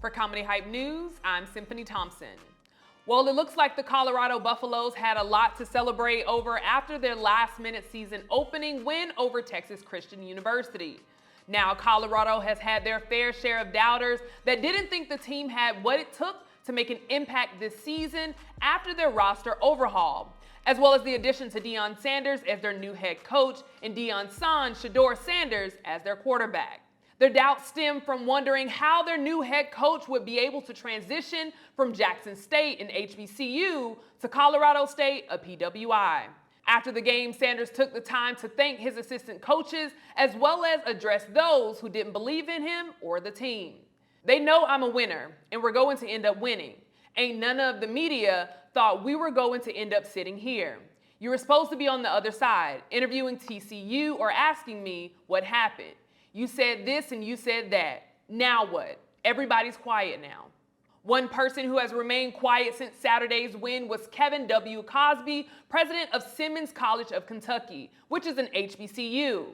For Comedy Hype News, I'm Symphony Thompson. Well, it looks like the Colorado Buffaloes had a lot to celebrate over after their last-minute season opening win over Texas Christian University. Now, Colorado has had their fair share of doubters that didn't think the team had what it took to make an impact this season after their roster overhaul, as well as the addition to Deion Sanders as their new head coach and Deion's son, Shedeur Sanders, as their quarterback. Their doubts stem from wondering how their new head coach would be able to transition from Jackson State, an HBCU, to Colorado State, a PWI. After the game, Sanders took the time to thank his assistant coaches as well as address those who didn't believe in him or the team. They know I'm a winner, and we're going to end up winning. Ain't none of the media thought we were going to end up sitting here. You were supposed to be on the other side, interviewing TCU or asking me what happened. You said this and you said that. Now what? Everybody's quiet now. One person who has remained quiet since Saturday's win was Kevin W. Cosby, president of Simmons College of Kentucky, which is an HBCU.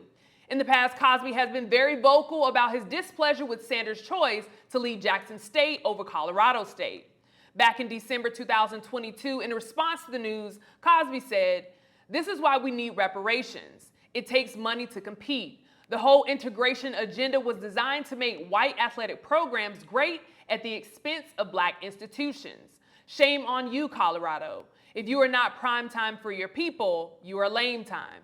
In the past, Cosby has been very vocal about his displeasure with Sanders' choice to lead Jackson State over Colorado State. Back in December 2022, in response to the news, Cosby said, "This is why we need reparations. It takes money to compete. The whole integration agenda was designed to make white athletic programs great at the expense of black institutions. Shame on you, Colorado. If you are not prime time for your people, you are lame time."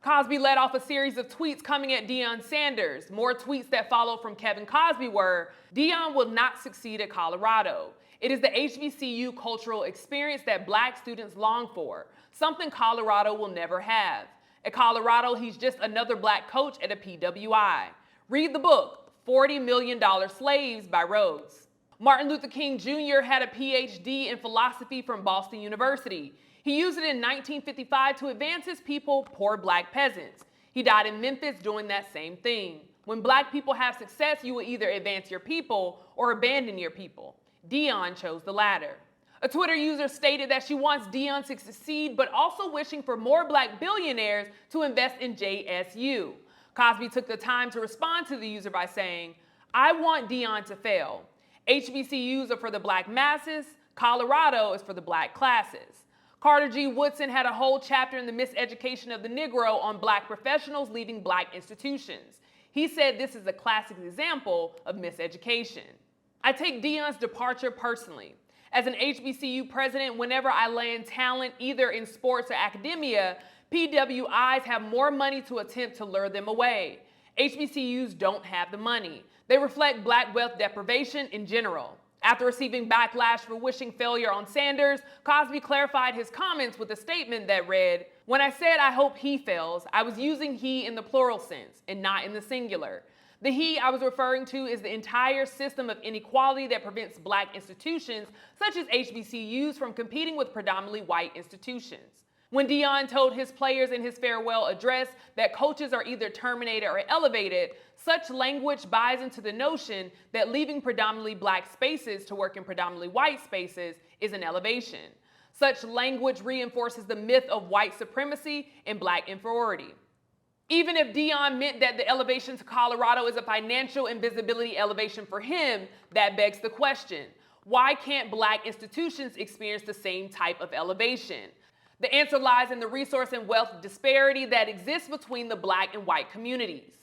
Cosby led off a series of tweets coming at Deion Sanders. More tweets that followed from Kevin Cosby were, "Deion will not succeed at Colorado. It is the HBCU cultural experience that black students long for, something Colorado will never have. At Colorado, he's just another black coach at a PWI. Read the book, $40 Million Slaves by Rhodes." Martin Luther King Jr. had a PhD in philosophy from Boston University. He used it in 1955 to advance his people, poor black peasants. He died in Memphis doing that same thing. When black people have success, you will either advance your people or abandon your people. Deion chose the latter. A Twitter user stated that she wants Deion to succeed, but also wishing for more black billionaires to invest in JSU. Cosby took the time to respond to the user by saying, "I want Deion to fail. HBCUs are for the black masses. Colorado is for the black classes." Carter G. Woodson had a whole chapter in The Miseducation of the Negro on black professionals leaving black institutions. He said this is a classic example of miseducation. "I take Deion's departure personally. As an HBCU president, whenever I land talent either in sports or academia, PWIs have more money to attempt to lure them away. HBCUs don't have the money. They reflect black wealth deprivation in general." After receiving backlash for wishing failure on Sanders, Cosby clarified his comments with a statement that read, "When I said I hope he fails, I was using he in the plural sense and not in the singular. The he I was referring to is the entire system of inequality that prevents black institutions, such as HBCUs, from competing with predominantly white institutions." When Deion told his players in his farewell address that coaches are either terminated or elevated, such language buys into the notion that leaving predominantly black spaces to work in predominantly white spaces is an elevation. Such language reinforces the myth of white supremacy and black inferiority. Even if Deion meant that the elevation to Colorado is a financial and visibility elevation for him, that begs the question, why can't black institutions experience the same type of elevation? The answer lies in the resource and wealth disparity that exists between the black and white communities.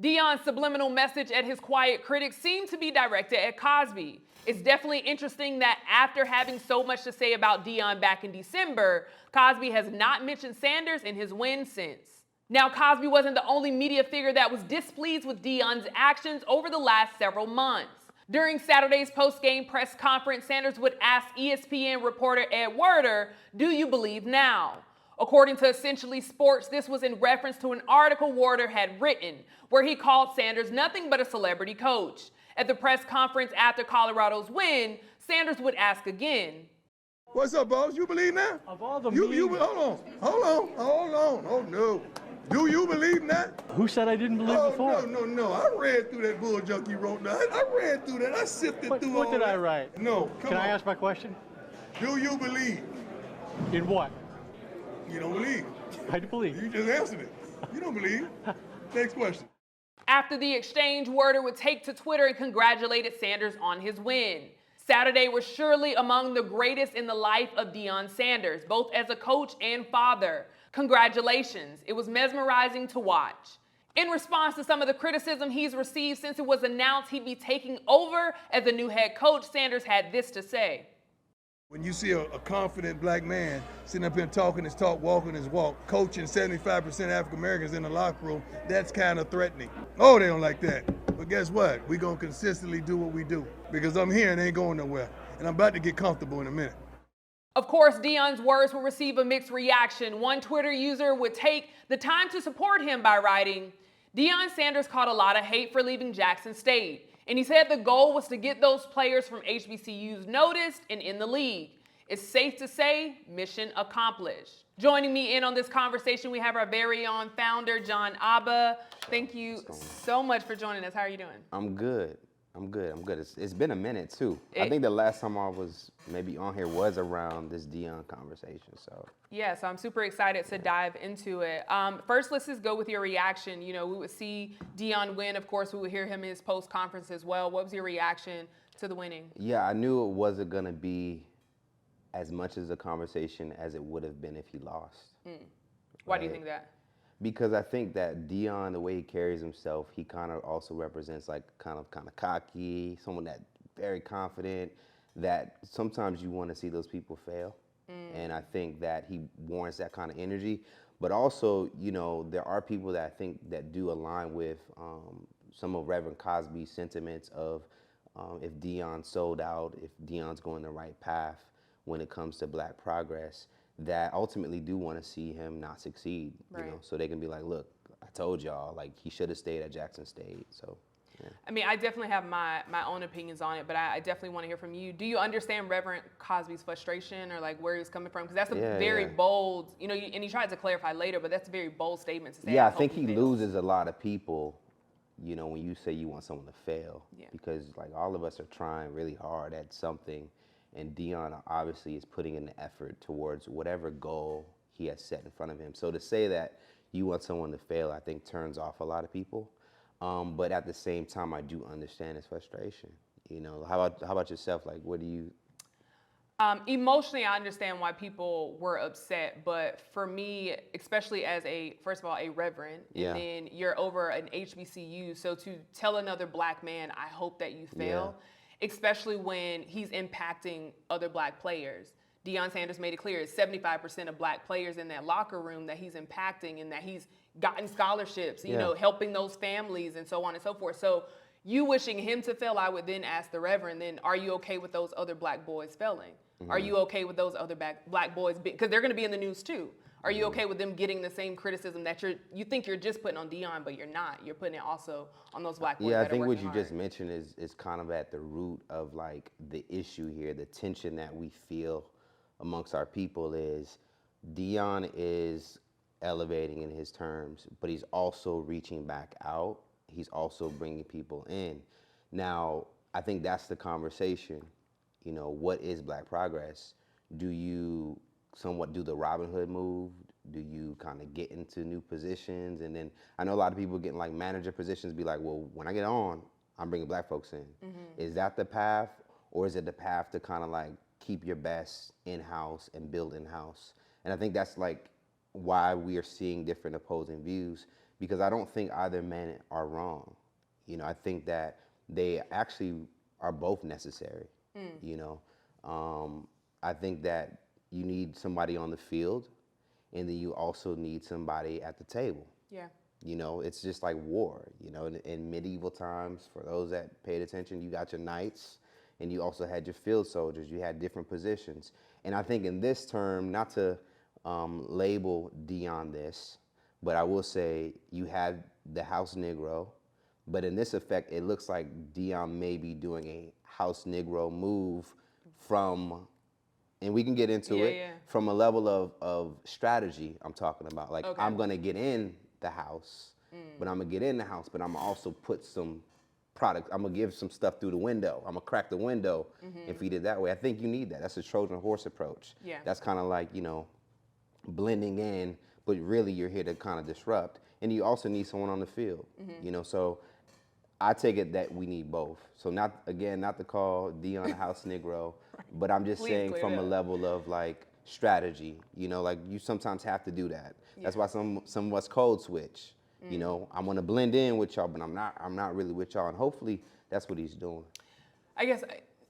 Deion's subliminal message at his quiet critics seemed to be directed at Cosby. It's definitely interesting that after having so much to say about Deion back in December, Cosby has not mentioned Sanders in his win since. Now, Cosby wasn't the only media figure that was displeased with Deion's actions over the last several months. During Saturday's post-game press conference, Sanders would ask ESPN reporter Ed Werder, "Do you believe now?" According to Essentially Sports, this was in reference to an article Werder had written, where he called Sanders nothing but a celebrity coach. At the press conference after Colorado's win, Sanders would ask again, "What's up, boss? You believe now? Of all the hold on. Oh, no. Do you believe in that?" Who said I didn't believe before? No. I read through that bull junk you wrote down. I read through that. I sifted through all What did that. I write? No, come on. Can I ask my question? Do you believe? In what? You don't believe. I do believe. You just answered it. You don't believe. Next question. After the exchange, Werder would take to Twitter and congratulated Sanders on his win. Saturday was surely among the greatest in the life of Deion Sanders, both as a coach and father. Congratulations. It was mesmerizing to watch. In response to some of the criticism he's received since it was announced he'd be taking over as the new head coach, Sanders had this to say. When you see a confident black man sitting up here talking his talk, walking his walk, coaching 75% African Americans in the locker room, that's kind of threatening. Oh, they don't like that. But guess what? We're going to consistently do what we do because I'm here and ain't going nowhere. And I'm about to get comfortable in a minute. Of course, Deion's words will receive a mixed reaction. One Twitter user would take the time to support him by writing, Deion Sanders caught a lot of hate for leaving Jackson State. And he said the goal was to get those players from HBCUs noticed and in the league. It's safe to say, mission accomplished. Joining me in on this conversation, we have our very own founder, John Abba. Thank you so much for joining us. How are you doing? I'm good. It's been a minute too. I think the last time I was maybe on here was around this Deion conversation. So yeah, so I'm super excited to dive into it. First, let's just go with your reaction. You know, we would see Deion win. Of course, we would hear him in his post conference as well. What was your reaction to the winning? Yeah, I knew it wasn't gonna be as much as a conversation as it would have been if he lost. Why do you think that? Because I think that Deion, the way he carries himself, he kind of also represents like kind of cocky, someone that very confident, that sometimes you want to see those people fail. And I think that he warrants that kind of energy. But also, you know, there are people that I think that do align with some of Reverend Cosby's sentiments of if Deion sold out, if Deion's going the right path when it comes to Black progress, that ultimately do want to see him not succeed, you know, so they can be like, look, I told y'all, like, he should have stayed at Jackson State. So, yeah. I mean, I definitely have my own opinions on it, but I definitely want to hear from you. Do you understand Reverend Cosby's frustration or like where he's coming from? Because that's a very bold, you know, and he tried to clarify later, but that's a very bold statement to say. Yeah, I think he loses a lot of people, you know, when you say you want someone to fail, because like all of us are trying really hard at something. And Deion obviously is putting in the effort towards whatever goal he has set in front of him. So to say that you want someone to fail, I think turns off a lot of people. But at the same time, I do understand his frustration. You know, how about yourself? Like, what do you? Emotionally, I understand why people were upset, but for me, especially as first of all, a reverend, and then you're over an HBCU, so to tell another Black man, I hope that you fail. Especially when he's impacting other Black players. Deion Sanders made it clear it's 75% of Black players in that locker room that he's impacting and that he's gotten scholarships, you know, helping those families and so on and so forth. So you wishing him to fail, I would then ask the Reverend, then are you okay with those other Black boys failing? Are you okay with those other Black boys, because they're gonna be in the news too. Are you okay with them getting the same criticism that you think you're just putting on Deion, but you're not? You're putting it also on those Black boys. Yeah, I that think are what you hard. just mentioned is kind of at the root of like the issue here. The tension that we feel amongst our people is Deion is elevating in his terms, but he's also reaching back out. He's also bringing people in. Now, I think that's the conversation. You know, what is Black progress? Do you somewhat do the Robin Hood move? Do you kind of get into new positions? And then I know a lot of people getting like manager positions be like, well, when I get on, I'm bringing Black folks in. Is that the path, or is it the path to kind of like keep your best in-house and build in-house? And I think that's like why we are seeing different opposing views, because I don't think either men are wrong. You know, I think that they actually are both necessary. You know, I think that you need somebody on the field, and then you also need somebody at the table. Yeah. You know, it's just like war. You know, in medieval times, for those that paid attention, you got your knights, and you also had your field soldiers. You had different positions. And I think in this term, not to label Deion this, but I will say you had the House Negro, but in this effect, it looks like Deion may be doing a House Negro move from, and we can get into it, from a level of strategy I'm talking about. Like, I'm gonna get in the house, but I'm gonna get in the house, but I'm gonna also put some product, I'm gonna give some stuff through the window. I'm gonna crack the window and feed it that way. I think you need that. That's a Trojan horse approach. That's kind of like, you know, blending in, but really you're here to kind of disrupt. and you also need someone on the field. You know, so I take it that we need both. So not to call Deion a house Negro, but I'm just Please saying clear from it a up. level of like strategy, you know, like you sometimes have to do that. That's Yeah. why some of us code switch. You know, I want to blend in with y'all, but I'm not really with y'all. And hopefully that's what he's doing. I guess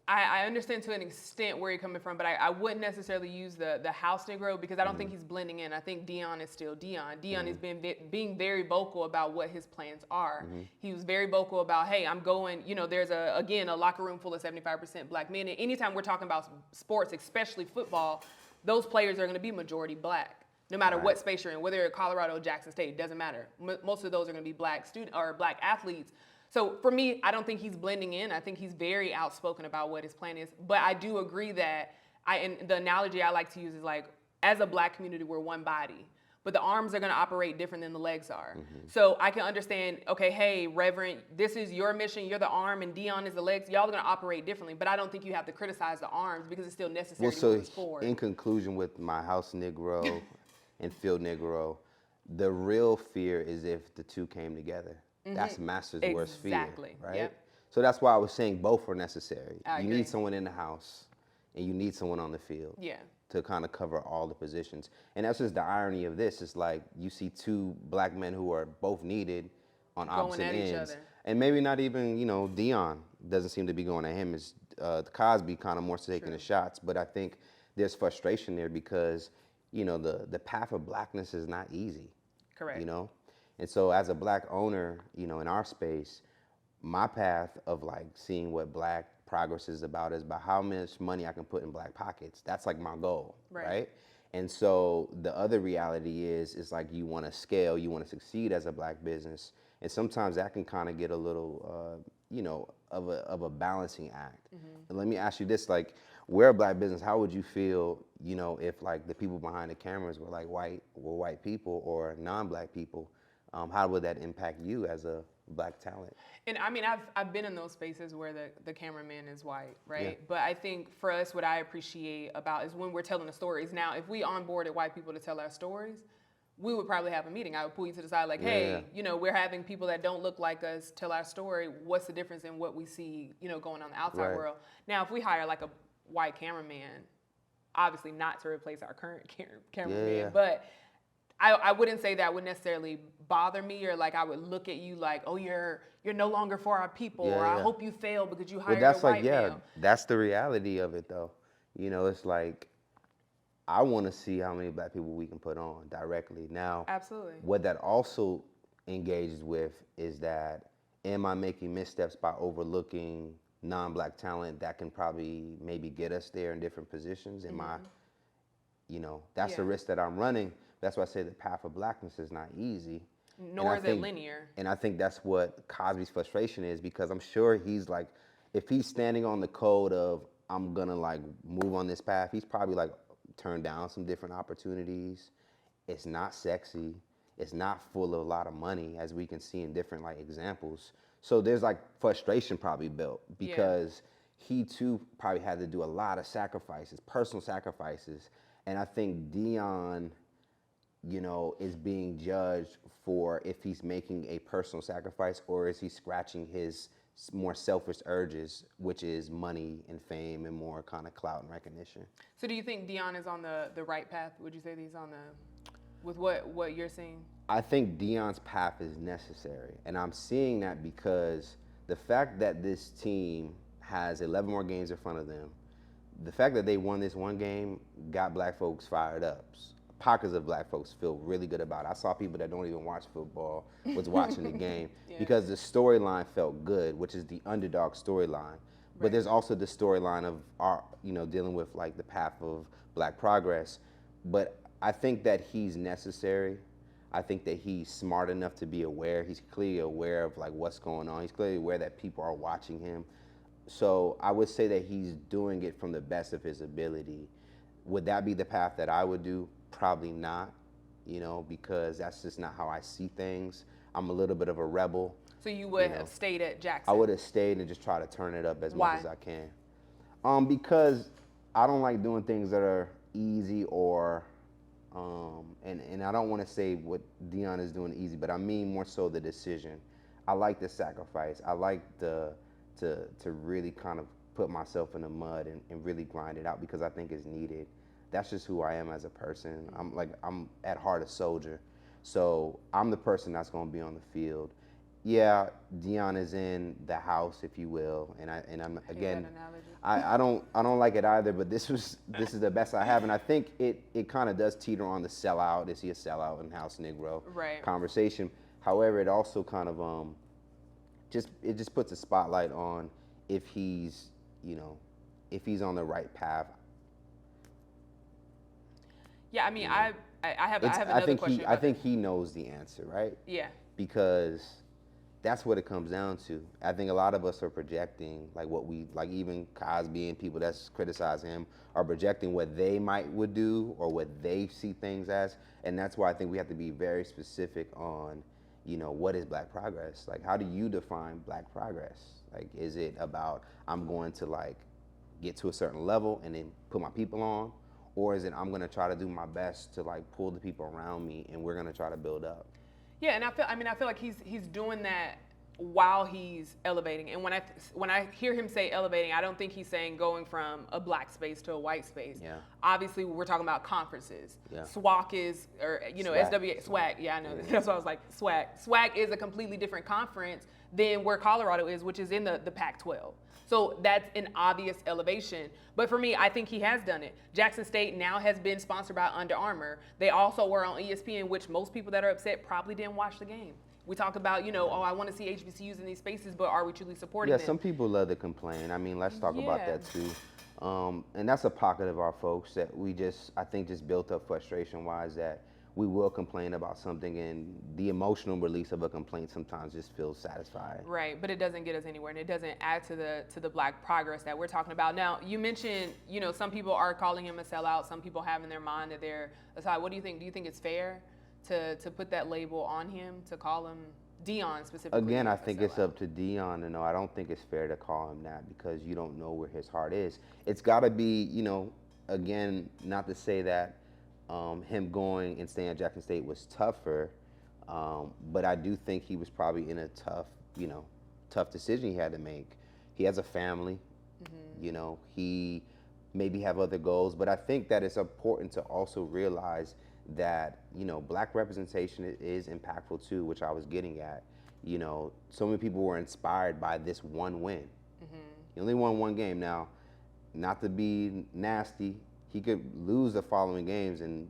I understand to an extent where you're coming from, but I wouldn't necessarily use the house Negro because I don't think he's blending in. I think Deion is still Deion. Deion has been being very vocal about what his plans are. He was very vocal about, hey, I'm going, you know, there's a locker room full of 75% black men. And anytime we're talking about sports, especially football, those players are going to be majority black. No matter what space you're in, whether you're at Colorado or Jackson State, it doesn't matter. Most of those are going to be black black athletes. So for me, I don't think he's blending in. I think he's very outspoken about what his plan is. But I do agree that and the analogy I like to use is like, as a black community, we're one body. But the arms are going to operate different than the legs are. So I can understand, okay, hey, Reverend, this is your mission. You're the arm and Deion is the legs. Y'all are going to operate differently. But I don't think you have to criticize the arms because it's still necessary to move us forward. In conclusion with my house Negro and field Negro, the real fear is if the two came together. That's master's worst fear, Exactly. right? Yep. So that's why I was saying both are necessary. I You agree. need someone in the house, and you need someone on the field. Yeah. To kind of cover all the positions. And that's just the irony of this. It's like you see two black men who are both needed on opposite at each ends. other. And maybe not even, you know, Deion doesn't seem to be going at him. It's Cosby kind of more so taking the shots. But I think there's frustration there because, you know, the path of blackness is not easy. Correct. You know? And so as a black owner, you know, in our space, my path of like seeing what black progress is about how much money I can put in black pockets. That's like my goal, right? And so the other reality is like you want to scale, you want to succeed as a black business, and sometimes that can kind of get a little, you know, of a balancing act. And let me ask you this: like, we're a black business. How would you feel, you know, if like the people behind the cameras were like white people or non-black people? How would that impact you as a black talent? And I mean, I've been in those spaces where the cameraman is white, right? Yeah. But I think for us, what I appreciate about is when we're telling the stories. Now, if we onboarded white people to tell our stories, we would probably have a meeting. I would pull you to the side like, hey, you know, we're having people that don't look like us tell our story. What's the difference in what we see, you know, going on in the outside world? Now, if we hire like a white cameraman, obviously not to replace our current cameraman, but I wouldn't say that would necessarily bother me, or like I would look at you like, oh, you're no longer for our people, or I hope you fail because you hired a white male. That's the reality of it though. You know, it's like I want to see how many black people we can put on directly. Now, Absolutely. what that also engages with is that am I making missteps by overlooking non-black talent that can probably maybe get us there in different positions? Am I, you know, that's the risk that I'm running. That's why I say the path of blackness is not easy. Nor is it linear. And I think that's what Cosby's frustration is, because I'm sure he's like, if he's standing on the code of, I'm gonna like move on this path, he's probably like turned down some different opportunities. It's not sexy. It's not full of a lot of money, as we can see in different like examples. So there's like frustration probably built because he too probably had to do a lot of sacrifices, personal sacrifices. And I think Deion, you know, is being judged for if he's making a personal sacrifice or is he scratching his more selfish urges, which is money and fame and more kind of clout and recognition. So do you think Deion is on the right path? Would you say that he's on with what you're seeing? I think Deion's path is necessary. And I'm seeing that because the fact that this team has 11 more games in front of them, the fact that they won this one game got black folks fired up. Pockets of black folks feel really good about it. I saw people that don't even watch football was watching the game because the storyline felt good, which is the underdog storyline. But there's also the storyline of our, you know, dealing with like the path of black progress. But I think that he's necessary. I think that he's smart enough to be aware. He's clearly aware of like what's going on. He's clearly aware that people are watching him. So I would say that he's doing it from the best of his ability. Would that be the path that I would do? Probably not, you know, because that's just not how I see things. I'm a little bit of a rebel. So you would have stayed at Jackson? I would have stayed and just try to turn it up as Why? much as I can. Because I don't like doing things that are easy or And I don't want to say what Deion is doing easy, but I mean more so the decision. I like the sacrifice. I like to really kind of put myself in the mud and really grind it out because I think it's needed. That's just who I am as a person. I'm at heart a soldier. So I'm the person that's going to be on the field. Yeah, Deion is in the house, if you will, and I'm again, I don't like it either. But this is the best I have, and I think it kind of does teeter on the sellout. Is he a sellout in house Negro conversation? However, it also kind of just puts a spotlight on if he's on the right path. Yeah, I mean, I have another question. I think he knows the answer, right? Yeah. Because that's what it comes down to. I think a lot of us are projecting like even Cosby and people that's criticizing him are projecting what they would do or what they see things as, and that's why I think we have to be very specific on, what is Black progress? Like, how do you define Black progress? Like, is it about I'm going to get to a certain level and then put my people on, or is it I'm going to try to do my best to pull the people around me and we're going to try to build up? Yeah, and I feel like he's doing that while he's elevating. And when I hear him say elevating, I don't think he's saying going from a Black space to a white space. Yeah. Obviously, we're talking about conferences. Yeah. SWAC is, or SWAC. SWA, SWAC. Yeah, I know. That's why I was like SWAC. SWAC is a completely different conference than where Colorado is, which is in the Pac-12. So that's an obvious elevation. But for me, I think he has done it. Jackson State now has been sponsored by Under Armour. They also were on ESPN, which most people that are upset probably didn't watch the game. We talk about, I want to see HBCUs in these spaces, but are we truly supporting them? Yeah, some people love to complain. I mean, let's talk about that too. And that's a pocket of our folks that I think just built up frustration-wise that we will complain about something, and the emotional release of a complaint sometimes just feels satisfying. Right, but it doesn't get us anywhere, and it doesn't add to the Black progress that we're talking about. Now, you mentioned, some people are calling him a sellout. Some people have in their mind that they're a side. What do you think? Do you think it's fair to put that label on him, to call him Deion specifically? Again, I think it's up to Deion to know. I don't think it's fair to call him that because you don't know where his heart is. It's got to be, again, not to say that him going and staying at Jackson State was tougher, but I do think he was probably in a tough decision he had to make. He has a family, he maybe have other goals, but I think that it's important to also realize that, Black representation is impactful too, which I was getting at. So many people were inspired by this one win. He only won one game. Now, not to be nasty, he could lose the following games and,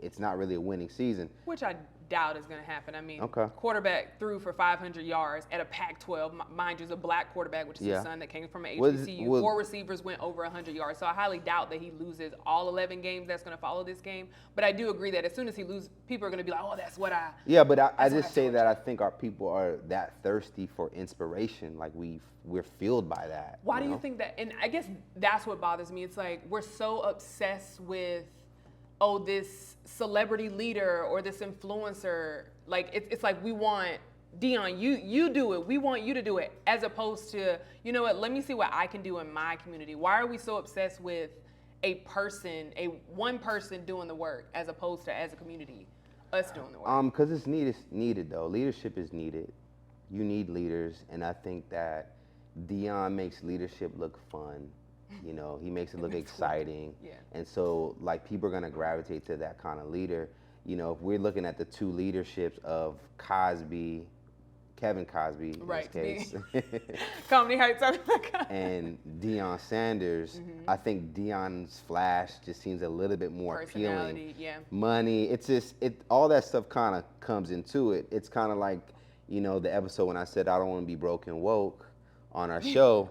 it's not really a winning season. Which I doubt is going to happen. I mean, okay. Quarterback threw for 500 yards at a Pac-12. Mind you, is a Black quarterback, which is his son that came from an HBCU. 4 receivers went over 100 yards. So I highly doubt that he loses all 11 games that's going to follow this game. But I do agree that as soon as he loses, people are going to be like, oh, that's what I... Yeah, but I just say that I think our people are that thirsty for inspiration. Like, we're fueled by that. Why do you think that? And I guess that's what bothers me. It's like we're so obsessed with, this celebrity leader or this influencer. Like, it's like we want, Deion, you do it. We want you to do it. As opposed to, you know what, let me see what I can do in my community. Why are we so obsessed with one person doing the work as opposed to, as a community, us doing the work? Because it's needed though. Leadership is needed. You need leaders, and I think that Deion makes leadership look fun. He makes it look exciting. Yeah. And so, people are going to gravitate to that kind of leader. If we're looking at the two leaderships of Kevin Cosby, in right, this case, Comedy Heights, and Deion Sanders, I think Deion's flash just seems a little bit more appealing. Yeah. Money, it's just, all that stuff kind of comes into it. It's kind of like, the episode when I said I don't want to be broke and woke on our show.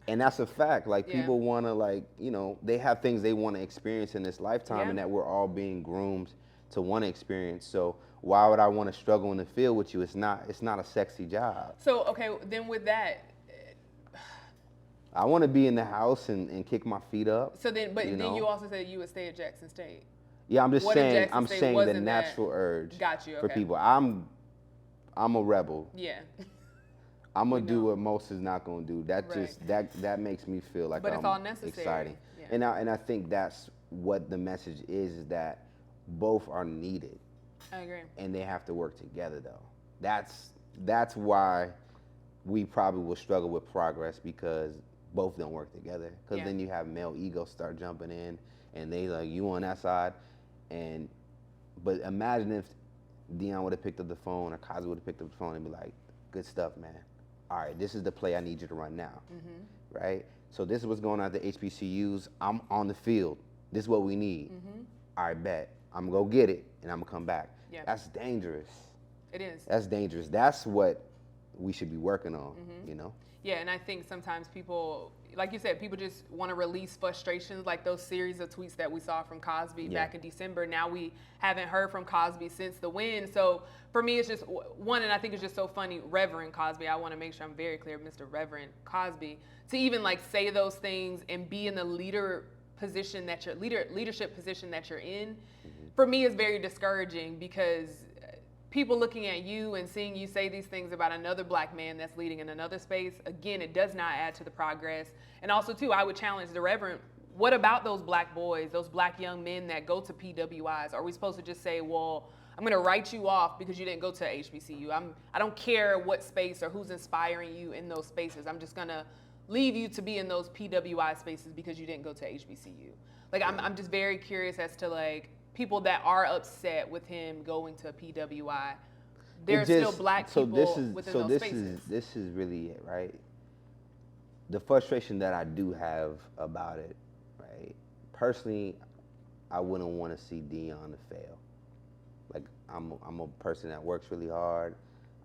And that's a fact. People want to, they have things they want to experience in this lifetime, and that we're all being groomed to want to experience. So why would I want to struggle in the field with you? It's not a sexy job. So, okay, then with that, I want to be in the house and kick my feet up. So then, then you also said you would stay at Jackson State. Yeah, I'm just saying. I'm saying the natural urge. Got you. Okay. For people. I'm a rebel. Yeah. I'm gonna do what most is not gonna do. That just that makes me feel like but I'm it's all necessary. exciting. Yeah. And I think that's what the message is that both are needed. I agree. And they have to work together, though. That's why we probably will struggle with progress, because both don't work together. Because then you have male egos start jumping in, and they like, you on that side, but imagine if Deion would have picked up the phone, or Cosby would have picked up the phone and be like, good stuff, man. All right, this is the play I need you to run now, right? So this is what's going on at the HBCUs. I'm on the field. This is what we need. All right, bet. I'm going to go get it, and I'm going to come back. Yeah. That's dangerous. It is. That's dangerous. That's what we should be working on, you know? Yeah, and I think sometimes people, like you said, people just want to release frustrations, like those series of tweets that we saw from Cosby back in December. Now we haven't heard from Cosby since the win. So for me, it's just one, and I think it's just so funny, Reverend Cosby. I want to make sure I'm very clear, Mr. Reverend Cosby, to even like say those things and be in the leadership position that you're in. For me, is very discouraging, because people looking at you and seeing you say these things about another black man that's leading in another space, again, it does not add to the progress. And also, too, I would challenge the Reverend, what about those black boys, those black young men that go to PWIs? Are we supposed to just say, well, I'm going to write you off because you didn't go to HBCU? I don't care what space or who's inspiring you in those spaces. I'm just going to leave you to be in those PWI spaces because you didn't go to HBCU. Like, I'm just very curious as to, like, people that are upset with him going to a PWI. There's still black people within those spaces. This is really it, right? The frustration that I do have about it, right? Personally, I wouldn't want to see Deion to fail. Like, I'm a person that works really hard.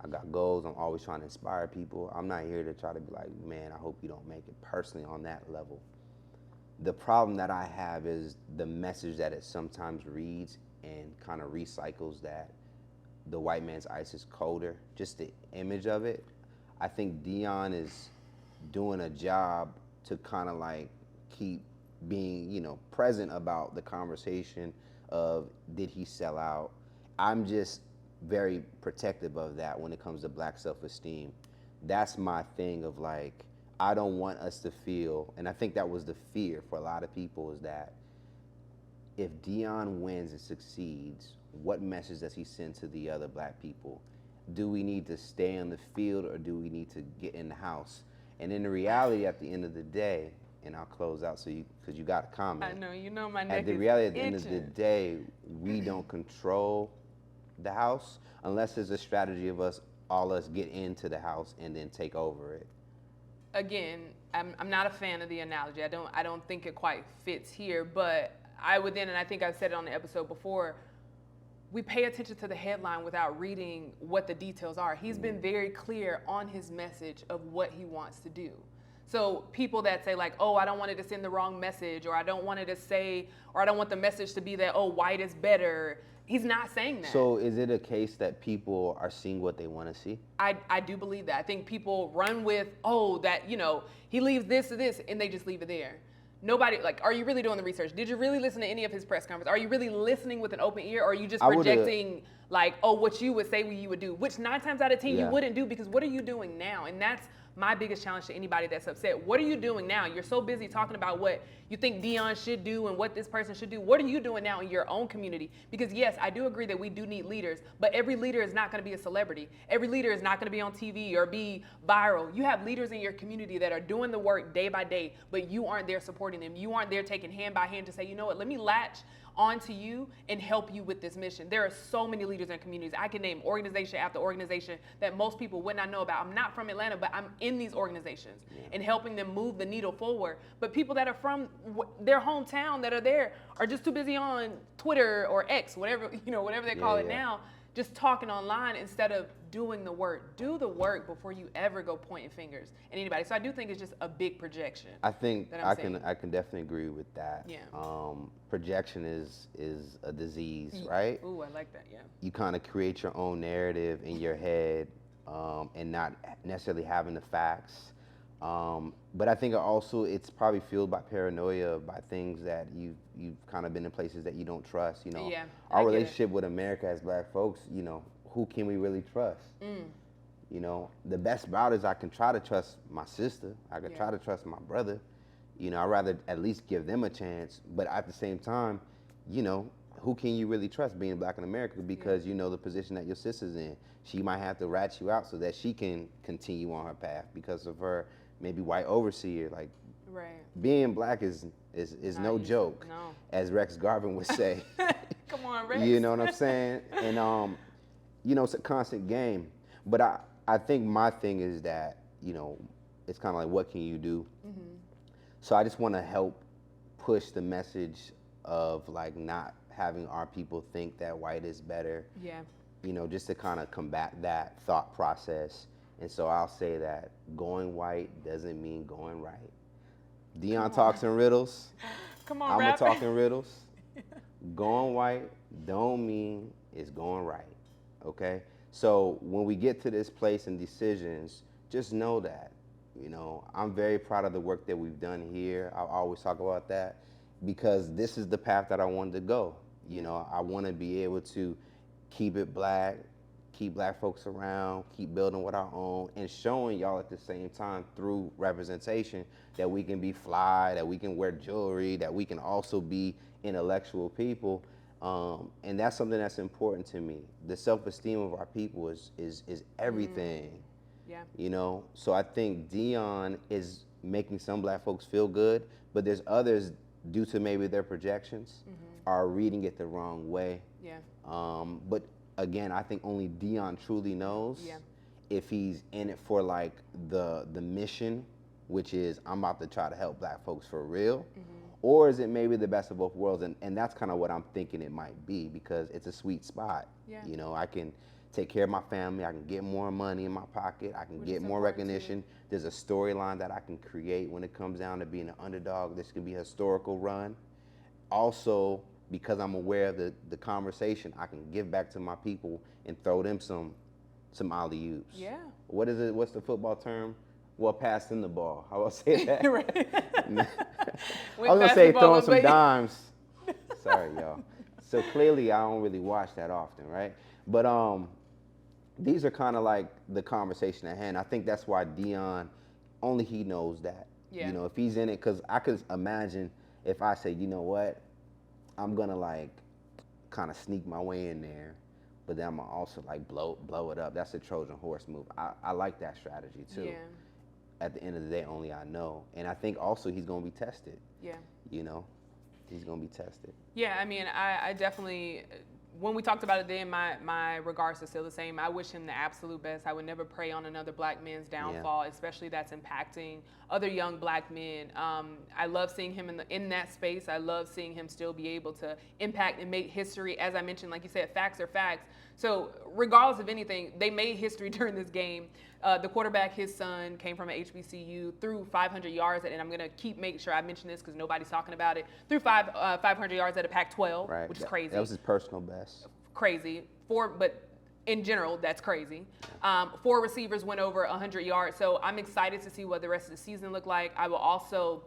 I got goals. I'm always trying to inspire people. I'm not here to try to be like, man, I hope you don't make it, personally, on that level. The problem that I have is the message that it sometimes reads and kind of recycles, that the white man's ice is colder, just the image of it. I think Deion is doing a job to kind of like keep being, present about the conversation of, did he sell out? I'm just very protective of that when it comes to black self-esteem. That's my thing of like, I don't want us to feel, and I think that was the fear for a lot of people, is that if Deion wins and succeeds, what message does he send to the other black people? Do we need to stay on the field, or do we need to get in the house? And in the reality, at the end of the day, and I'll close out because you got a comment. I know, my neck At the is reality, at the itching. end of the day, we don't control the house unless there's a strategy of all us get into the house and then take over it. Again, I'm not a fan of the analogy. I don't think it quite fits here, but I would then, and I think I've said it on the episode before, we pay attention to the headline without reading what the details are. He's been very clear on his message of what he wants to do. So people that say like, oh, I don't want it to send the wrong message, or I don't want it to say, or I don't want the message to be that, oh, white is better. He's not saying that. So is it a case that people are seeing what they want to see? I do believe that. I think people run with, oh, that, he leaves this to this, and they just leave it there. Nobody, like, are you really doing the research? Did you really listen to any of his press conferences? Are you really listening with an open ear, or are you just projecting, like, oh, what you would say what you would do, which 9 times out of 10 you wouldn't do, because what are you doing now? And that's my biggest challenge to anybody that's upset. What are you doing now? You're so busy talking about what you think Deion should do and what this person should do. What are you doing now in your own community? Because yes, I do agree that we do need leaders, but every leader is not going to be a celebrity. Every leader is not going to be on TV or be viral. You have leaders in your community that are doing the work day by day, but you aren't there supporting them. You aren't there taking hand by hand to say, you know what, let me latch onto you and help you with this mission. There are so many leaders in communities. I can name organization after organization that most people would not know about. I'm not from Atlanta, but I'm in these organizations and helping them move the needle forward. But people that are from their hometown that are there are just too busy on Twitter or X, whatever they call it now, just talking online instead of doing the work. Do the work before you ever go pointing fingers at anybody. So I do think it's just a big projection. I think I can definitely agree with that. Yeah. Projection is a disease, right? Ooh, I like that. Yeah. You kind of create your own narrative in your head, and not necessarily having the facts. But I think also it's probably fueled by paranoia, by things that you've kind of been in places that you don't trust. Yeah, our relationship with America as black folks, who can we really trust? The best route is I can try to trust my sister. I can try to trust my brother. You know, I'd rather at least give them a chance. But at the same time, you know, who can you really trust being black in America? Because you know the position that your sister's in. She might have to rat you out so that she can continue on her path because of her maybe white overseer. Like, being black is no joke, no. as Rex Garvin would say. Come on, Rex. You know what I'm saying? And you know, it's a constant game. But I think my thing is that, you know, it's kind of like, what can you do? So I just want to help push the message of like not having our people think that white is better. Yeah. You know, just to kind of combat that thought process. And so I'll say that going white doesn't mean going right. Deion talks in riddles. Come on, I'm rap. gonna talk in riddles. Going white don't mean it's going right. Okay? So when we get to this place in decisions, just know that. You know, I'm very proud of the work that we've done here. I always talk about that because this is the path that I wanted to go. You know, I want to be able to keep it black, keep black folks around, keep building what I own, and showing y'all at the same time through representation that we can be fly, that we can wear jewelry, that we can also be intellectual people. And that's something that's important to me. The self-esteem of our people is everything. Yeah. You know, so I think Deion is making some black folks feel good, but there's others, due to maybe their projections, are reading it the wrong way. Yeah. But again, I think only Deion truly knows if he's in it for like the mission, which is I'm about to try to help black folks for real, or is it maybe the best of both worlds? And that's kind of what I'm thinking it might be, because it's a sweet spot. Yeah. You know, I can take care of my family, I can get more money in my pocket, I can get more recognition. There's a storyline that I can create when it comes down to being an underdog. This could be a historical run. Also, because I'm aware of the conversation, I can give back to my people and throw them some alley-oops. Yeah. What is it? What's the football term? Well, passing the ball. How about say that? Right. I was gonna say throwing some dimes. Sorry, y'all. So clearly, I don't really watch that often, right? But these are kind of like the conversation at hand. I think that's why Deion, only he knows that. Yeah. You know, if he's in it, because I could imagine if I say, you know what, I'm gonna like kind of sneak my way in there, but then I'm gonna also like blow it up. That's a Trojan horse move. I like that strategy too. Yeah. At the end of the day, only I know. And I think also he's gonna be tested. Yeah. You know, he's gonna be tested. Yeah, I mean, I definitely, when we talked about it then, my regards are still the same. I wish him the absolute best. I would never prey on another black man's downfall, especially that's impacting other young black men. I love seeing him in that space. I love seeing him still be able to impact and make history. As I mentioned, like you said, facts are facts. So regardless of anything, they made history during this game. The quarterback, his son, came from an HBCU, threw 500 yards, and I'm going to make sure I mention this because nobody's talking about it, threw 500 yards at a Pac-12, Right. which is crazy. That was his personal best. Crazy. But in general, that's crazy. 4 receivers went over 100 yards. So I'm excited to see what the rest of the season look like. I will also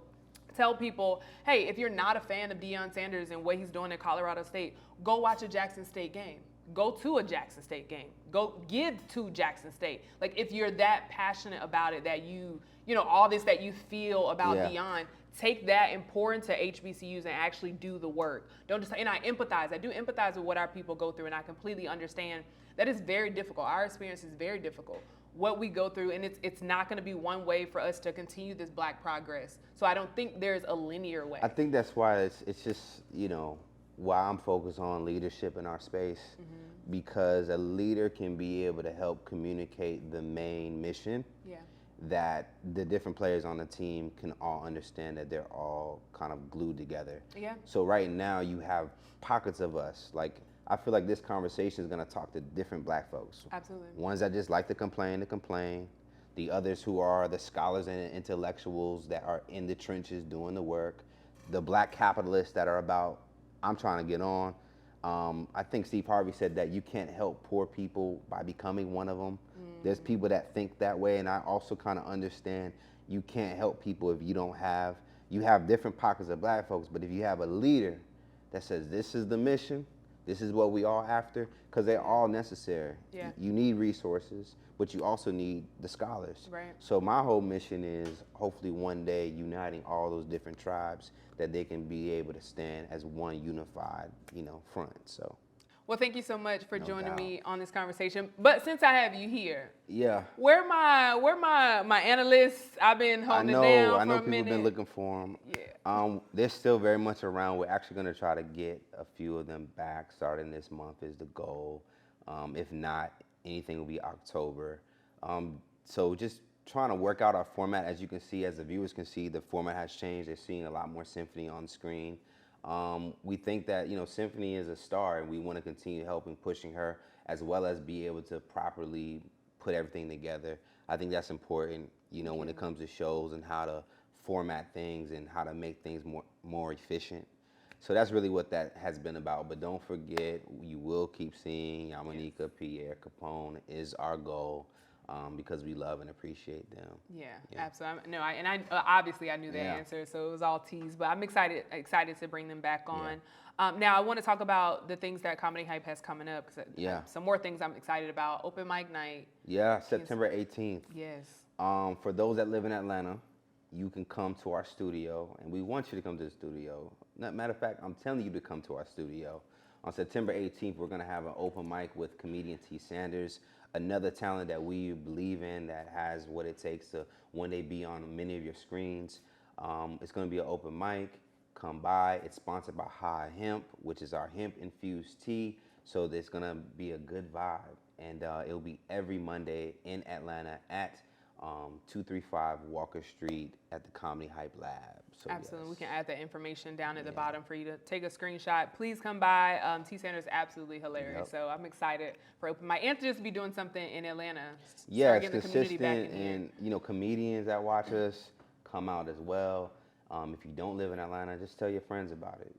tell people, hey, if you're not a fan of Deion Sanders and what he's doing at Colorado State, go watch a Jackson State game. Go to a Jackson State game. Go give to Jackson State. Like, if you're that passionate about it, that you know, all this that you feel about Deion, take that and pour into HBCUs and actually do the work. Don't just, and I empathize. I do empathize with what our people go through, and I completely understand that it's very difficult. Our experience is very difficult. What we go through, and it's not going to be one way for us to continue this black progress. So I don't think there's a linear way. I think that's why it's just, you know, why I'm focused on leadership in our space, because a leader can be able to help communicate the main mission that the different players on the team can all understand, that they're all kind of glued together. Yeah. So right now you have pockets of us. Like, I feel like this conversation is going to talk to different black folks. Absolutely. Ones that just like to complain. The others who are the scholars and intellectuals that are in the trenches doing the work. The black capitalists that are about, I'm trying to get on. I think Steve Harvey said that you can't help poor people by becoming one of them. There's people that think that way, and I also kind of understand you can't help people if you have different pockets of black folks, but if you have a leader that says this is the mission, This is what we all after, because they're all necessary. Yeah. You need resources, but you also need the scholars. Right. So my whole mission is hopefully one day uniting all those different tribes that they can be able to stand as one unified, front. So. Well, thank you so much for joining doubt. me on this conversation. But since I have you here, Yeah. where my analysts? I've been holding it down for I know a people minute. have been looking for them. Yeah. They're still very much around. We're actually going to try to get a few of them back starting this month is the goal. If not, anything will be October. So just trying to work out our format. As you can see, as the viewers can see, the format has changed. They're seeing a lot more Symphony on screen. We think that, Symphony is a star, and we want to continue helping pushing her, as well as be able to properly put everything together. I think that's important, when it comes to shows and how to format things and how to make things more efficient. So that's really what that has been about. But don't forget, you will keep seeing Yamanika, Pierre, Capone is our goal. Because we love and appreciate them. Yeah. Absolutely. No, obviously I knew the answer, so it was all teased. But I'm excited to bring them back on. Now I want to talk about the things that Comedy Hype has coming up. Some more things I'm excited about. Open mic night. Yeah, September 18th. Yes. For those that live in Atlanta, you can come to our studio, and we want you to come to the studio. Matter of fact, I'm telling you to come to our studio. On September 18th, we're going to have an open mic with comedian T. Sanders, another talent that we believe in that has what it takes to one day be on many of your screens. It's going to be an open mic. Come by. It's sponsored by High Hemp, which is our hemp-infused tea. So there's going to be a good vibe. And it'll be every Monday in Atlanta at 235 Walker Street at the Comedy Hype Lab. So Absolutely. We can add that information down at the bottom for you to take a screenshot. Please come by. T. Sanders is absolutely hilarious. So I'm excited for open mic and to just be doing something in Atlanta. Yeah, it's getting the community back consistent, in here. and comedians that watch us come out as well. If you don't live in Atlanta, just tell your friends about it,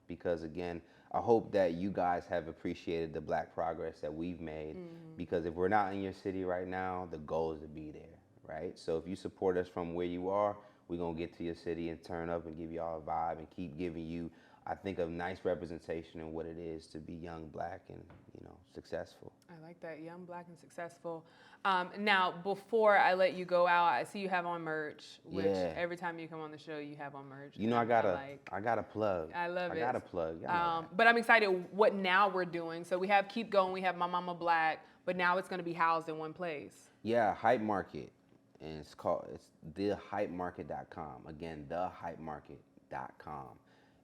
because again, I hope that you guys have appreciated the Black progress that we've made, because if we're not in your city right now, the goal is to be there, right? So if you support us from where you are, we're going to get to your city and turn up and give you all a vibe and keep giving you, I think, a nice representation of what it is to be young, Black, and, successful. I like that, young, Black, and successful. Now, before I let you go out, I see you have on merch, which every time you come on the show, you have on merch. I got a plug. I love it. I got a plug. But I'm excited what now we're doing. So we have Keep Going, we have My Mama Black, but now it's going to be housed in one place. Yeah, Hype Market. And it's thehypemarket.com. Again, thehypemarket.com.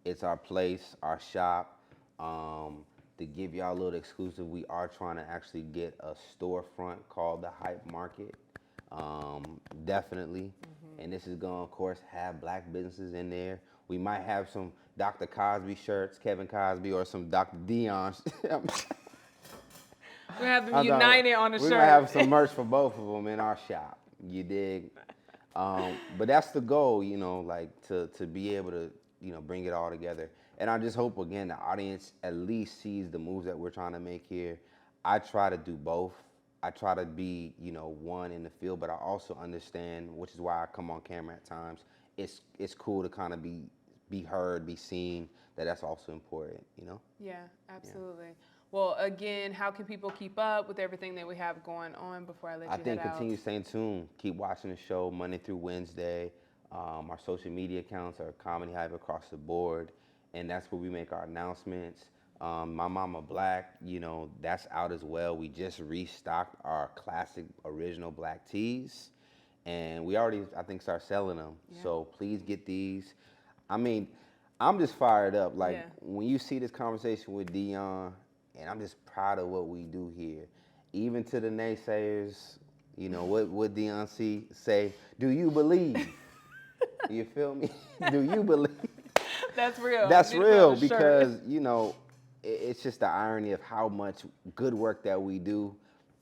It's our place, our shop. To give y'all a little exclusive, we are trying to actually get a storefront called the Hype Market. Definitely. And this is going to, of course, have Black businesses in there. We might have some Dr. Cosby shirts, Kevin Cosby, or some Dr. Deion. We have them united on the shirt. We're going to have some merch for both of them in our shop. You dig? But that's the goal, to be able to, bring it all together. And I just hope, again, the audience at least sees the moves that we're trying to make here. I try to do both. I try to be, one in the field, but I also understand, which is why I come on camera at times. It's cool to kind of be heard, be seen. That's also important, Yeah, absolutely. Yeah. Well, again, how can people keep up with everything that we have going on before I let you head out? I think continue staying tuned. Keep watching the show Monday through Wednesday. Our social media accounts are Comedy Hype across the board, and that's where we make our announcements. My Mama Black, that's out as well. We just restocked our classic original Black tees, and we already, I think, start selling them. Yeah. So please get these. I mean, I'm just fired up. When you see this conversation with Deion, and I'm just proud of what we do here. Even to the naysayers, what Deion say, do you believe? You feel me? Do you believe? That's real. That's real because, it's just the irony of how much good work that we do.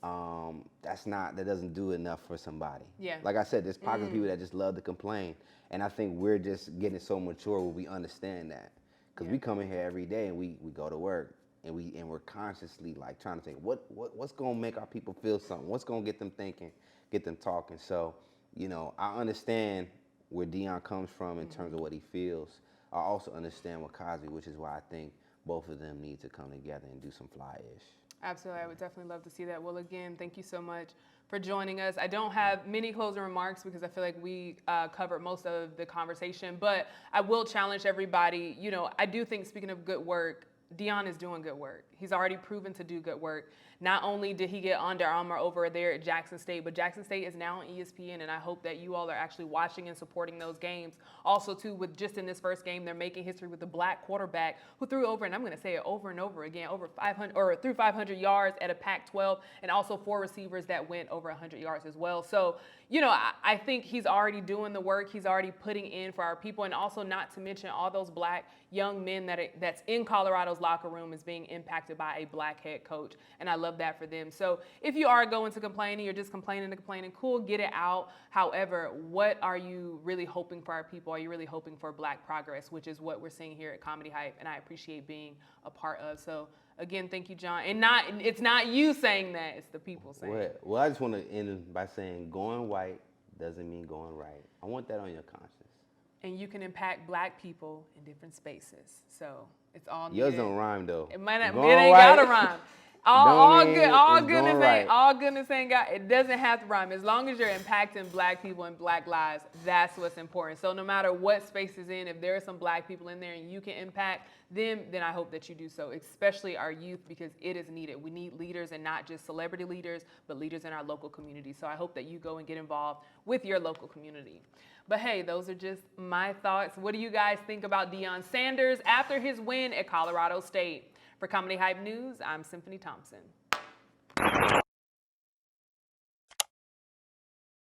That doesn't do enough for somebody. Yeah. Like I said, there's pockets of people that just love to complain. And I think we're just getting so mature where we understand that. Because we come in here every day and we go to work. And we're consciously trying to think what's gonna make our people feel something, what's gonna get them thinking, get them talking. So, I understand where Deion comes from in terms of what he feels. I also understand what Cosby, which is why I think both of them need to come together and do some fly-ish. Absolutely. I would definitely love to see that. Well, again, thank you so much for joining us. I don't have many closing remarks because I feel like we covered most of the conversation, but I will challenge everybody. You know, I do think, speaking of good work, Deion is doing good work. He's already proven to do good work. Not only did he get Under Armour over there at Jackson State, but Jackson State is now on ESPN, and I hope that you all are actually watching and supporting those games. Also, too, with just in this first game, they're making history with the black quarterback who threw over, and I'm going to say it over and over again, over 500 or threw 500 yards at a Pac-12, and also 4 receivers that went over 100 yards as well. So, you know, I think he's already doing the work. He's already putting in for our people, and also not to mention all those black young men that's in Colorado's locker room is being impacted by a black head coach, and I love that for them. So if you are going to complaining, you're just complaining, cool, get it out. However, what are you really hoping for our people? Are you really hoping for black progress, which is what we're seeing here at Comedy Hype, and I appreciate being a part of. So again, thank you, John. And it's not you saying that, it's the people saying it. Well, I just want to end by saying going white doesn't mean going right. I want that on your conscience. And you can impact black people in different spaces. So it's all Yours needed. don't rhyme though. It might not, Going it ain't white gotta rhyme. don't mean it's going right. All goodness ain't got, it doesn't have to rhyme. As long as you're impacting black people and black lives, that's what's important. So no matter what space is in, if there are some black people in there and you can impact them, then I hope that you do so, especially our youth, because it is needed. We need leaders, and not just celebrity leaders, but leaders in our local community. So I hope that you go and get involved with your local community. But hey, those are just my thoughts. What do you guys think about Deion Sanders after his win at Colorado State? For Comedy Hype News, I'm Symphony Thompson.